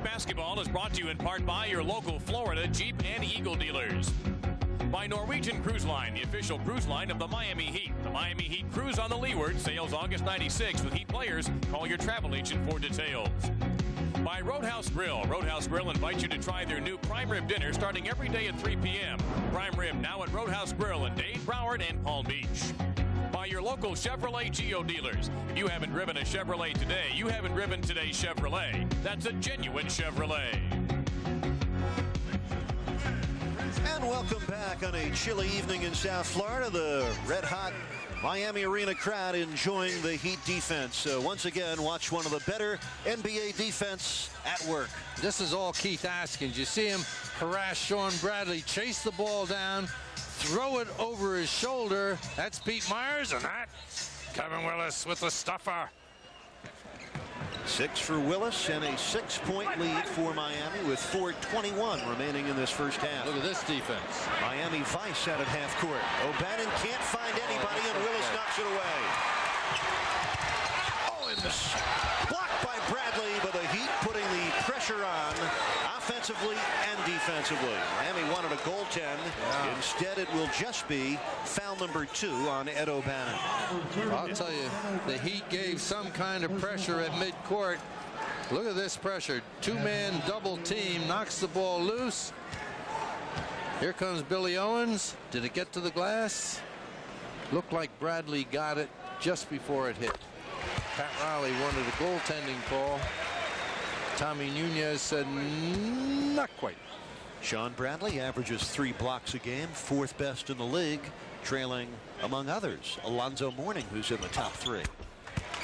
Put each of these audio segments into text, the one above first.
Heat basketball is brought to you in part by your local Florida Jeep and Eagle dealers. By Norwegian Cruise Line, the official cruise line of the Miami Heat. The Miami Heat Cruise on the Leeward sails August 96 with Heat players. Call your travel agent for details. By Roadhouse Grill. Roadhouse Grill invites you to try their new prime rib dinner starting every day at 3 p.m. Prime rib now at Roadhouse Grill in Dade, Broward, and Palm Beach. By your local Chevrolet Geo dealers. If you haven't driven a Chevrolet today, you haven't driven today's Chevrolet. That's a genuine Chevrolet. And welcome back on a chilly evening in South Florida. The red-hot Miami Arena crowd enjoying the Heat defense. Once again, watch one of the better NBA defense at work. This is all Keith Askins. You see him harass Sean Bradley, chase the ball down, throw it over his shoulder. That's Pete Myers, and that's Kevin Willis with the stuffer. 6 for Willis and a 6-point lead for Miami with 4:21 remaining in this first half. Look at this defense. Miami Vice out at half court. O'Bannon can't find anybody, and Willis knocks it away. Owens blocked by Bradley, but the Heat putting the pressure on offensively and defensively. Miami wanted a goaltend. Yeah. Instead, it will just be foul number 2 on Ed O'Bannon. I'll tell you, the Heat gave some kind of pressure at midcourt. Look at this pressure. Two-man double team knocks the ball loose. Here comes Billy Owens. Did it get to the glass? Looked like Bradley got it just before it hit. Pat Riley wanted a goaltending call. Tommy Nunez said not quite. Sean Bradley averages 3 blocks a game, 4th best in the league, trailing, among others, Alonzo Mourning, who's in the top 3.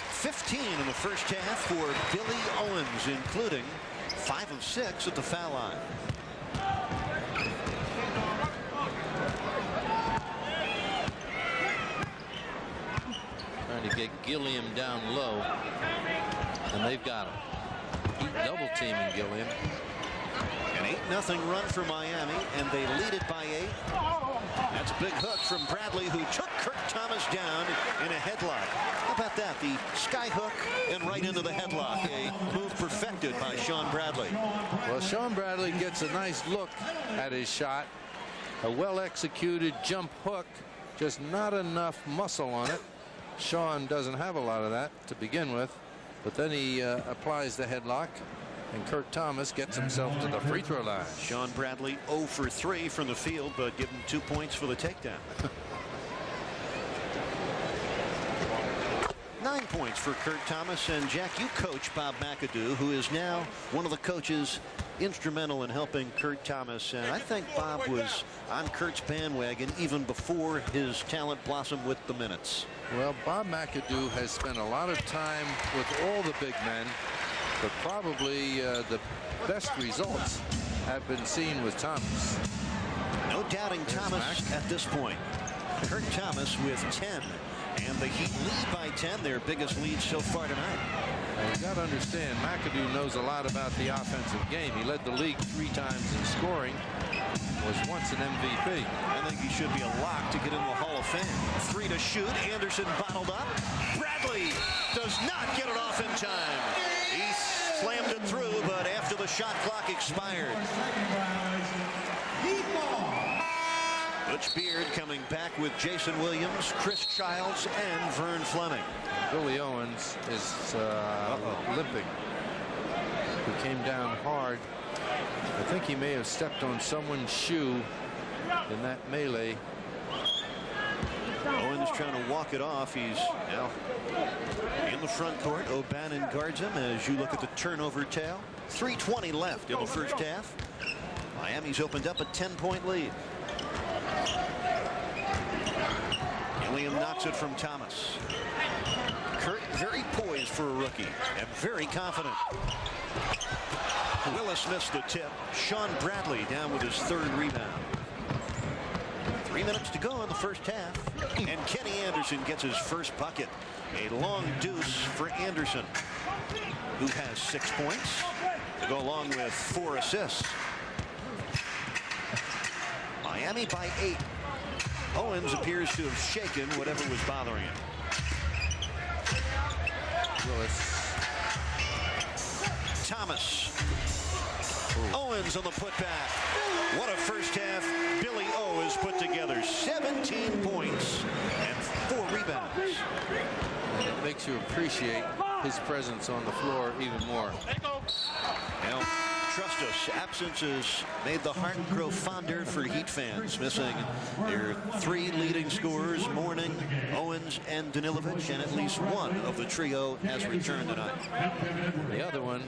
15 in the first half for Billy Owens, including 5 of 6 at the foul line. Trying to get Gilliam down low, and they've got him. Heat double teaming Gilliam. An 8-0 run for Miami, and they lead it by 8. That's a big hook from Bradley, who took Kurt Thomas down in a headlock. How about that? The sky hook and right into the headlock. A move perfected by Sean Bradley. Well, Sean Bradley gets a nice look at his shot. A well-executed jump hook, just not enough muscle on it. Sean doesn't have a lot of that to begin with, but then he applies the headlock, and Kurt Thomas gets himself to the free throw line. Sean Bradley 0 for 3 from the field, but given 2 points for the takedown. 9 points for Kurt Thomas. And Jack, you coach Bob McAdoo, who is now one of the coaches instrumental in helping Kurt Thomas. And I think Bob was on Kurt's bandwagon even before his talent blossomed with the minutes. Well, Bob McAdoo has spent a lot of time with all the big men, but probably the best results have been seen with Thomas. No doubting Thomas at this point. Kurt Thomas with 10. And the Heat lead by 10, their biggest lead so far tonight. Well, you got to understand, McAdoo knows a lot about the offensive game. He led the league 3 times in scoring, was once an MVP. I think he should be a lock to get in the Hall of Fame. 3 to shoot. Anderson bottled up. Bradley does not get it off in time. He slammed it through, but after the shot clock expired. Butch Beard coming back with Jason Williams, Chris Childs, and Vern Fleming. Billy Owens is limping. He came down hard. I think he may have stepped on someone's shoe in that melee. Owens trying to walk it off. He's now in the front court. O'Bannon guards him as you look at the turnover tale. 3:20 left in the first half. Miami's opened up a 10-point lead. Gilliam knocks it from Thomas. Kurt very poised for a rookie and very confident. Willis missed the tip. Sean Bradley down with his 3rd rebound. 3 minutes to go in the first half. And Kenny Anderson gets his first bucket. A long deuce for Anderson, who has 6 points to go along with 4 assists. Miami by 8. Owens appears to have shaken whatever was bothering him. Willis. Thomas Owens on the putback. What a first half Billy O has put together. 17 points and 4 rebounds. It makes you appreciate his presence on the floor even more. Now, trust us, absences made the heart grow fonder for Heat fans. Missing their 3 leading scorers, Mourning, Owens, and Danilovic, and at least one of the trio has returned tonight. The other one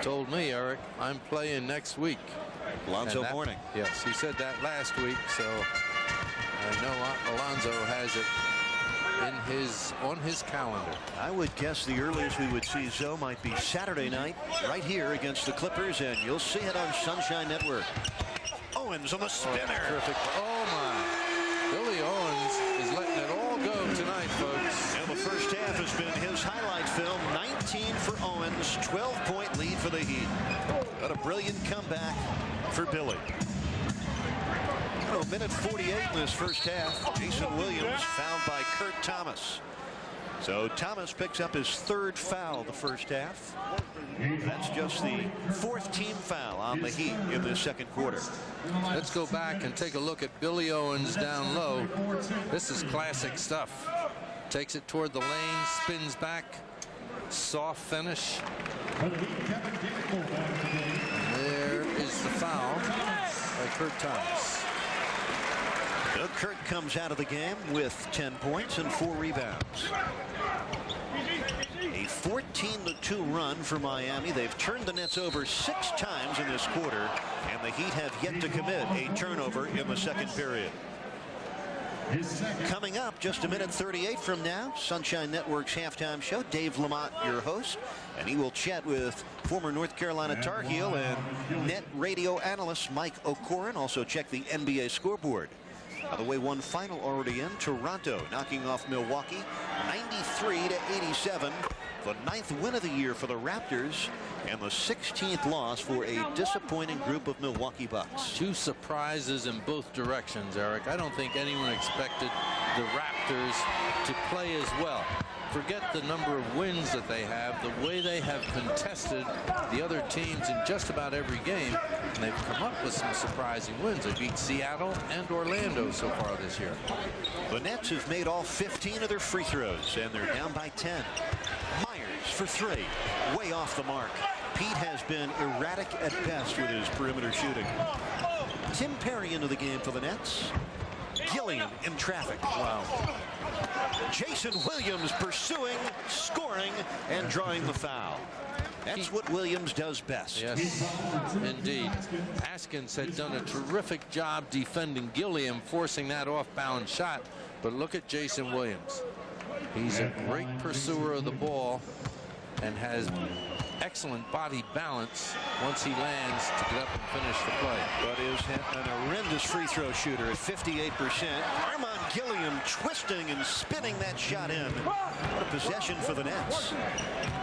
told me, Eric, I'm playing next week. Alonzo Mourning. Yes, he said that last week, so I know Alonzo has it on his calendar. I would guess the earliest we would see Zoe might be Saturday night right here against the Clippers, and you'll see it on Sunshine Network. Owens on the spinner. Terrific. Oh my. Billy Owens is letting it all go tonight, folks. And the first half has been his highlight film. 19 for Owens, 12-point lead for the Heat. What a brilliant comeback for Billy. Minute 48 in this first half. Jason Williams fouled by Kurt Thomas. So Thomas picks up his 3rd foul the first half. That's just the 4th team foul on the Heat in the second quarter. Let's go back and take a look at Billy Owens down low. This is classic stuff. Takes it toward the lane, spins back, soft finish. There is the foul by Kurt Thomas. Kurt comes out of the game with 10 points and 4 rebounds. A 14-2 run for Miami. They've turned the Nets over 6 times in this quarter, and the Heat have yet to commit a turnover in the second period. Coming up just a minute 38 from now, Sunshine Network's halftime show. Dave Lamont, your host, and he will chat with former North Carolina Tar Heel and net radio analyst Mike O'Koren. Also check the NBA scoreboard. By the way, one final already in. Toronto knocking off Milwaukee 93-87. The 9th win of the year for the Raptors and the 16th loss for a disappointing group of Milwaukee Bucks. 2 surprises in both directions, Eric. I don't think anyone expected the Raptors to play as well. Forget the number of wins that they have, the way they have contested the other teams in just about every game, and they've come up with some surprising wins. They beat Seattle and Orlando so far this year. The Nets have made all 15 of their free throws, and they're down by 10. Myers for 3, way off the mark. Pete has been erratic at best with his perimeter shooting. Tim Perry into the game for the Nets. Gilliam in traffic. Wow. Jason Williams pursuing, scoring, and drawing the foul. That's what Williams does best. Yes, indeed. Askins had done a terrific job defending Gilliam, forcing that off-balance shot. But look at Jason Williams. He's a great pursuer of the ball and has excellent body balance once he lands to get up and finish the play. But is an horrendous free throw shooter at 58%. Armon Gilliam twisting and spinning that shot in. What a possession for the Nets.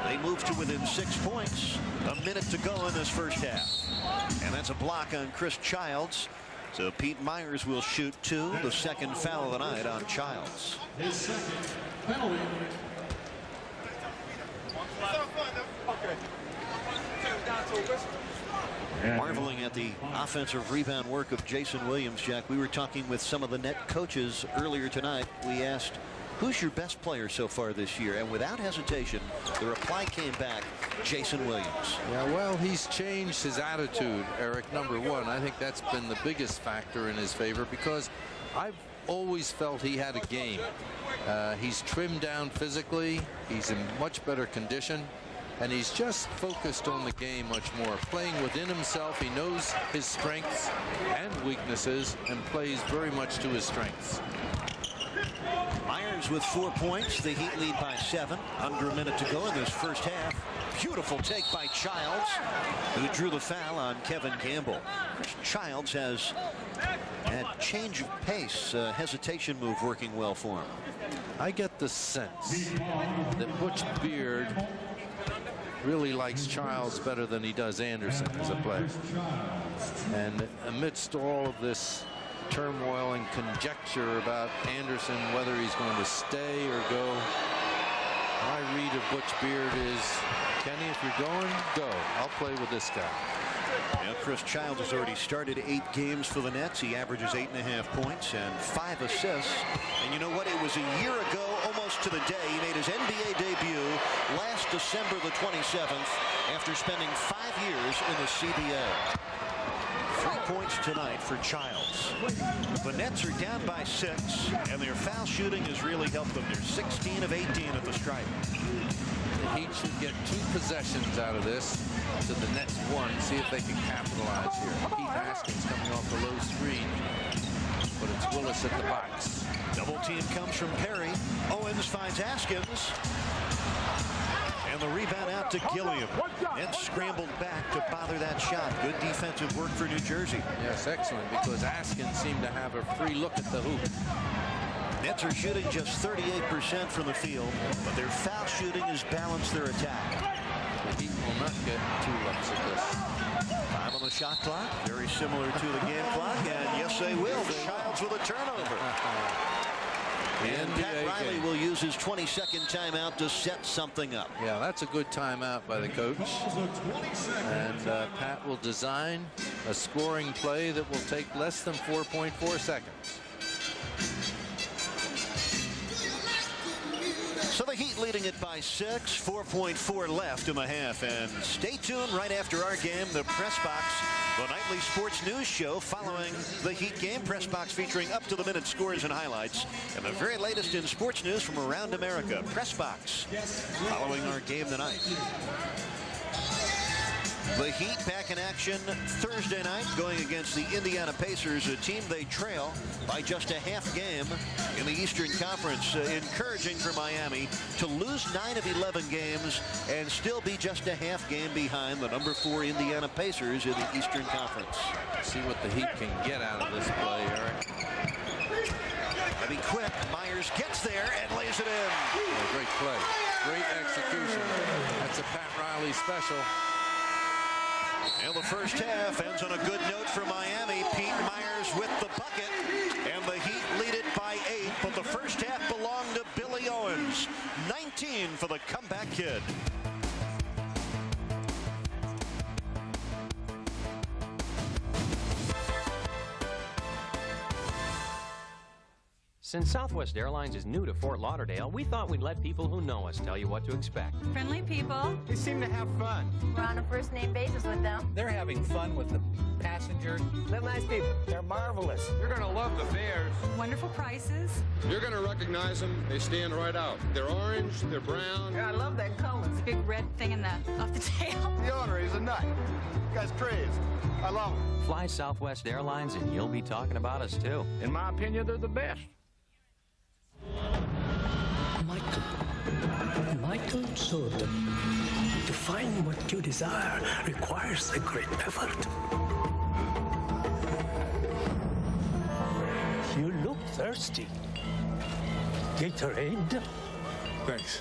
They move to within 6 points. A minute to go in this first half. And that's a block on Chris Childs. So Pete Myers will shoot 2, the 2nd foul of the night on Childs. His second penalty. Marveling at the offensive rebound work of Jason Williams, Jack. We were talking with some of the net coaches earlier tonight. We asked, who's your best player so far this year? And without hesitation, the reply came back, Jason Williams. Yeah, well, he's changed his attitude, Eric, number one. I think that's been the biggest factor in his favor, because I've always felt he had a game. He's trimmed down physically. He's in much better condition. And he's just focused on the game much more, playing within himself. He knows his strengths and weaknesses and plays very much to his strengths. Myers with 4 points. The Heat lead by 7. Under a minute to go in this first half. Beautiful take by Childs, who drew the foul on Kevin Campbell. Childs has had change of pace, hesitation move working well for him. I get the sense that Butch Beard really likes Childs better than he does Anderson as a player. And amidst all of this turmoil and conjecture about Anderson, whether he's going to stay or go, my read of Butch Beard is, Kenny, if you're going, go. I'll play with this guy. Now Chris Childs has already started 8 games for the Nets. He averages 8.5 points and 5 assists. And you know what? It was a year ago, almost to the day, he made his NBA debut last December the 27th after spending 5 years in the CBA. 3 points tonight for Childs. The Nets are down by 6, and their foul shooting has really helped them. They're 16 of 18 at the stripe. The Heat should get 2 possessions out of this to the Nets 1. See if they can capitalize here. Pete Haskins coming off the low screen, but it's Willis at the box. Double team comes from Perry. Owens finds Haskins. And the rebound out to Gilliam. Nets scrambled back to bother that shot. Good defensive work for New Jersey. Yes, excellent, because Haskins seemed to have a free look at the hoop. Nets are shooting just 38% from the field, but their foul shooting has balanced their attack. The Heat will not get 2 looks at this. 5 on the shot clock, very similar to the game clock, and yes, they will. Childs with a turnover. And Pat Riley will use his 22nd timeout to set something up. Yeah, that's a good timeout by the coach. And Pat will design a scoring play that will take less than 4.4 seconds. So the Heat leading it by 6, 4.4 left in the half. And stay tuned right after our game, the Press Box, the nightly sports news show following the Heat game. Press Box featuring up-to-the-minute scores and highlights and the very latest in sports news from around America. Press Box following our game tonight. The Heat back in action Thursday night going against the Indiana Pacers, a team they trail by just a half game in the Eastern Conference. Encouraging for Miami to lose 9 of 11 games and still be just a half game behind the number 4 Indiana Pacers in the Eastern Conference. See what the Heat can get out of this play, Eric. Gotta be quick. Myers gets there and lays it in. Oh, great play. Great execution. That's a Pat Riley special. And the first half ends on a good note for Miami. Pete Myers with the bucket, and the Heat lead it by 8, but the first half belonged to Billy Owens. 19 for the comeback kid. Since Southwest Airlines is new to Fort Lauderdale, we thought we'd let people who know us tell you what to expect. Friendly people. They seem to have fun. We're on a first-name basis with them. They're having fun with the passengers. They're nice people. They're marvelous. You're going to love the fares. Wonderful prices. You're going to recognize them. They stand right out. They're orange. They're brown. Yeah, I love that color. It's a big red thing in the off the tail. The owner, he's a nut. The guy's crazy. I love him. Fly Southwest Airlines and you'll be talking about us too. In my opinion, they're the best. Michael Jordan. To find what you desire requires a great effort. You look thirsty. Gatorade? Thanks.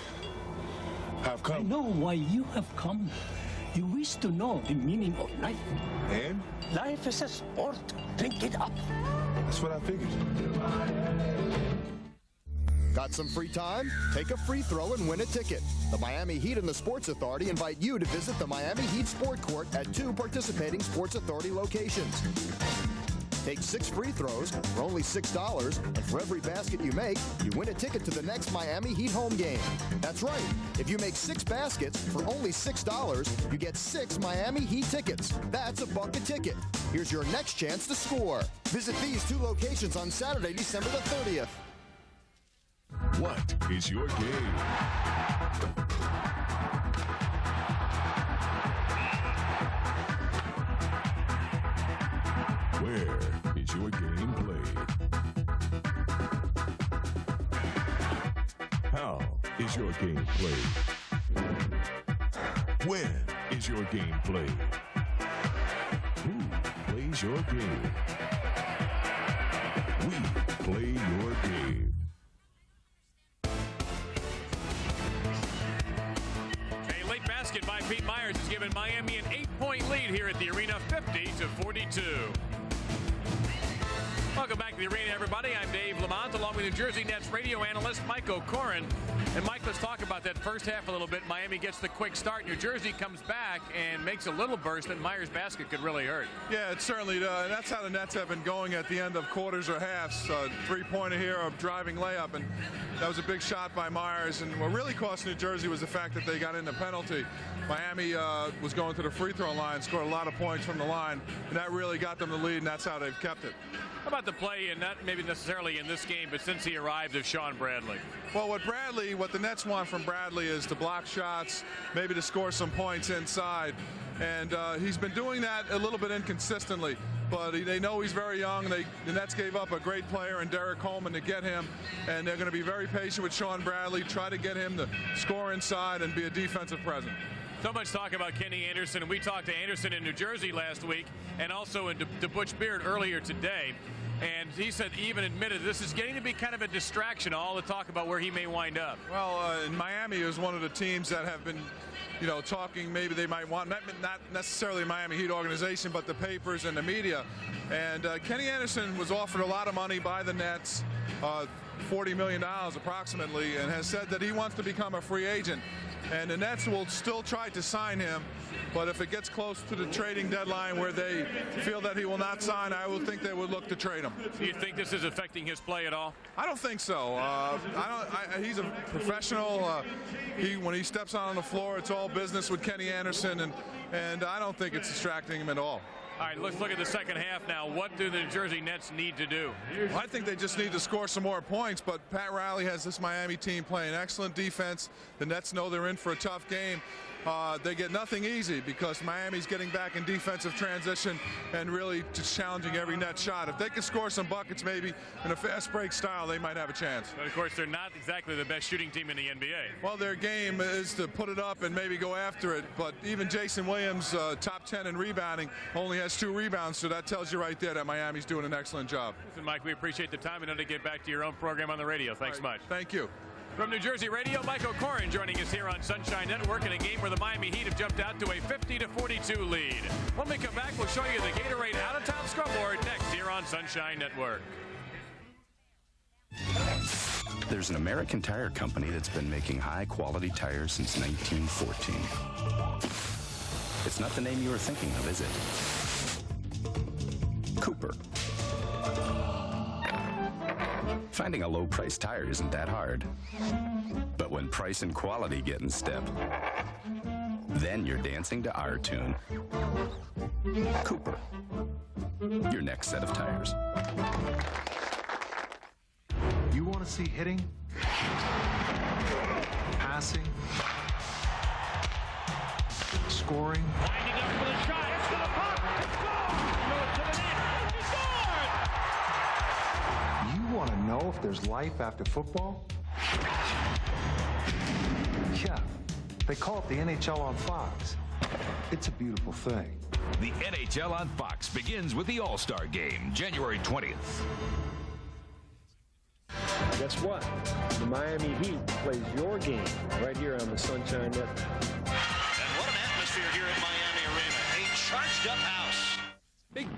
I've I come. know why you have come. You wish to know the meaning of life. And? Life is a sport. Drink it up. That's what I figured. Got some free time? Take a free throw and win a ticket. The Miami Heat and the Sports Authority invite you to visit the Miami Heat Sport Court at 2 participating Sports Authority locations. Take 6 free throws for only $6, and for every basket you make, you win a ticket to the next Miami Heat home game. That's right. If you make 6 baskets for only $6, you get 6 Miami Heat tickets. That's $1 a ticket. Here's your next chance to score. Visit these 2 locations on Saturday, December the 30th. What is your game? Where is your game played? How is your game played? When is your game played? Who plays your game? We play your game. By Pete Myers has given Miami an 8-point lead here at the arena, 50-42. Welcome back Back to the arena, everybody. I'm Dave Lamont, along with New Jersey Nets radio analyst Mike O'Koren. And Mike, let's talk about that first half a little bit. Miami gets the quick start. New Jersey comes back and makes a little burst, and Myers' basket could really hurt. Yeah, it certainly does. That's how the Nets have been going at the end of quarters or halves. Three-pointer here, a driving layup, and that was a big shot by Myers. And what really cost New Jersey was the fact that they got in the penalty. Miami was going to the free throw line, scored a lot of points from the line, and that really got them the lead, and that's how they've kept it. How about the play, and not maybe necessarily in this game, but since he arrived, of Sean Bradley? Well, what the Nets want from Bradley is to block shots, maybe to score some points inside. And he's been doing that a little bit inconsistently. But they know he's very young. The Nets gave up a great player in Derek Coleman to get him. And they're going to be very patient with Sean Bradley, try to get him to score inside and be a defensive presence. So much talk about Kenny Anderson. We talked to Anderson in New Jersey last week and also to Butch Beard earlier today. And he said, even admitted, this is getting to be kind of a distraction, all the talk about where he may wind up. Well, in Miami is one of the teams that have been, talking maybe they might want, not necessarily Miami Heat organization, but the papers and the media. And Kenny Anderson was offered a lot of money by the Nets, $40 million approximately, and has said that he wants to become a free agent. And the Nets will still try to sign him, but if it gets close to the trading deadline where they feel that he will not sign, I would think they would look to trade him. Do you think this is affecting his play at all? I don't think so. He's a professional. When he steps out on the floor, it's all business with Kenny Anderson, and I don't think it's distracting him at all. All right, let's look at the second half now. What do the New Jersey Nets need to do? Well, I think they just need to score some more points, but Pat Riley has this Miami team playing excellent defense. The Nets know they're in for a tough game. They get nothing easy because Miami's getting back in defensive transition and really just challenging every net shot. If they can score some buckets maybe in a fast break style, they might have a chance. But of course, they're not exactly the best shooting team in the NBA. Well, their game is to put it up and maybe go after it. But even Jason Williams, top 10 in rebounding, only has 2 rebounds. So that tells you right there that Miami's doing an excellent job. Listen, Mike, we appreciate the time and know to get back to your own program on the radio. Thanks much. Thank you. From New Jersey Radio, Mike O'Koren joining us here on Sunshine Network in a game where the Miami Heat have jumped out to a 50-42 lead. When we come back, we'll show you the Gatorade out-of-town scoreboard next here on Sunshine Network. There's an American tire company that's been making high-quality tires since 1914. It's not the name you were thinking of, is it? Cooper. Finding a low-priced tire isn't that hard. But when price and quality get in step, then you're dancing to our tune. Cooper, your next set of tires. You want to see hitting, passing, scoring? Winding up for the shot. It's to the puck. It's gone. Throw it to the net. He scored. You want to know if there's life after football? Yeah, they call it the NHL on Fox. It's a beautiful thing. The NHL on Fox begins with the All-Star Game, January 20th. Guess what? The Miami Heat plays your game right here on the Sunshine Network. And what an atmosphere here at Miami Arena. A charged up house. Big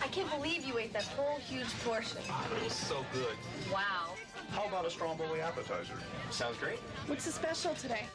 I can't believe you ate that whole huge portion. It was so good. Wow. How about a Stromboli appetizer? Sounds great. What's the special today?